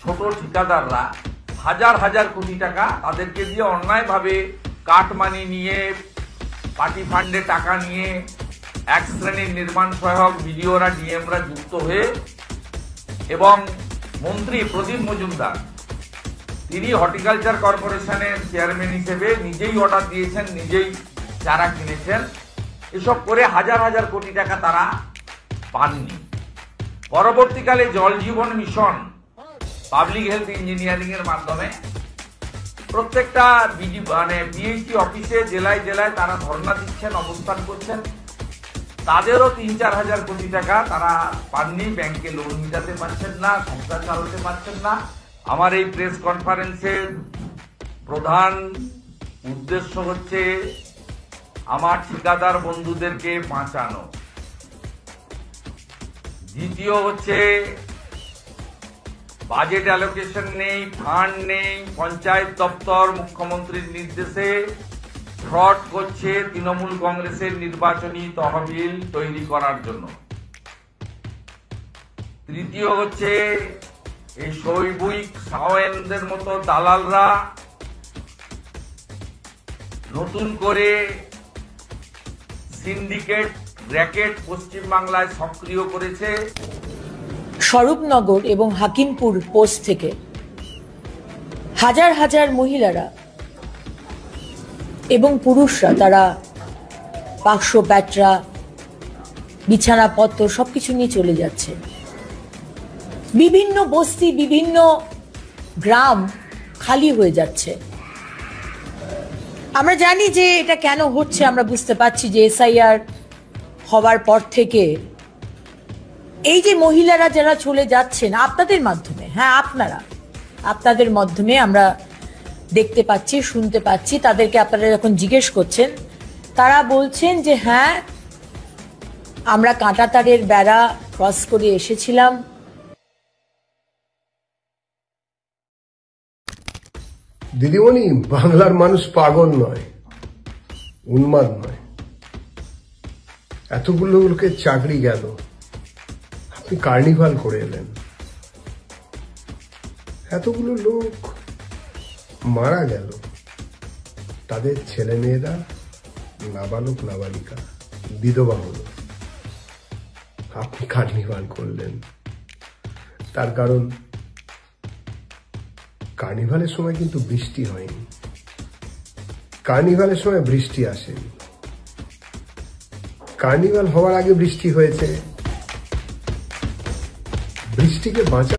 ছোট ঠিকাদাররা হাজার হাজার কোটি টাকা তাদেরকে দিয়ে অন্যায়ভাবে কাটমানি নিয়ে, পার্টি ফান্ডে টাকা নিয়ে এক শ্রেণীর নির্মাণ সহায়ক বিডিওরা, ডিএমরা যুক্ত হয়ে, এবং মন্ত্রী প্রদীপ মজুমদার তিনি হর্টিকালচার কর্পোরেশনের চেয়ারম্যান হিসেবে নিজেই অর্ডার দিয়েছেন, নিজেই চারা কিনেছেন। এসব করে হাজার হাজার কোটি টাকা তারা পাননি। পরবর্তীকালে জল জীবন মিশন পাবলিক হেলথ ইঞ্জিনিয়ারিং এর মাধ্যমে প্রত্যেকটা পিএইচই অফিসে জেলায় জেলায় তারা ধর্ণা দিচ্ছেন, অবস্থান করছেন। তাদেরও ৩-৪ হাজার কোটি টাকা তারা পাননি, ব্যাংকে লোন মিটাতে পারছেন না, সংসার চালাতে পারছেন না। আমার এই প্রেস কনফারেন্সের প্রধান উদ্দেশ্য হচ্ছে আমার ঠিকাদার বন্ধুদেরকে বাঁচানো। দ্বিতীয় হচ্ছে বাজেট অ্যালোকেশন নেই, ফান্ড নেই, পঞ্চায়েত দপ্তর মুখ্যমন্ত্রীর নির্দেশে ফ্রড করছে তৃণমূল কংগ্রেসের নির্বাচনী তহবিল তৈরি করার জন্য। তৃতীয় হচ্ছে এই শৈবুইক সাওয়েনদের মতো দালালরা নতুন করে সিন্ডিকেট র্যাকেট পশ্চিমবাংলায় সক্রিয় করেছে। স্বরূপনগর এবং হাকিমপুর পোস্ট থেকে হাজার হাজার মহিলারা এবং পুরুষরা তারা বাক্স, প্যাটরা, বিছানাপত্র সবকিছু নিয়ে চলে যাচ্ছে। বিভিন্ন বস্তি, বিভিন্ন গ্রাম খালি হয়ে যাচ্ছে। আমরা জানি যে এটা কেন হচ্ছে, আমরা বুঝতে পারছি যে এসআইআর হওয়ার পর থেকে এই যে মহিলারা যারা চলে যাচ্ছেন আপনাদের মাধ্যমে, হ্যাঁ আপনাদের মাধ্যমে আমরা দেখতে পাচ্ছি, শুনতে পাচ্ছি, তাদেরকে আপনারা যখন জিজ্ঞেস করছেন তারা বলছেন যে হ্যাঁ আমরা কাঁটাতারের বেড়া ক্রস করে এসেছিলাম। দিদিমণি, বাংলার মানুষ পাগল নয়, উন্মাদ নয়। এতগুলো লোকের চাকরি গেল, আপনি কার্নিভাল করে এলেন। এতগুলো লোক মারা গেল, তাদের ছেলে মেয়েরা নাবালক নাবালিকা বিধবা হলো, আপনি কার্নিভাল করলেন। তার কারণ কার্নিভালের সময় কিন্তু বৃষ্টি হয়নি, কার্নিভালের সময় বৃষ্টি আসেনি। কার্নিভাল হওয়ার আগে বৃষ্টি হয়েছে। বৃষ্টিকে বাঁচা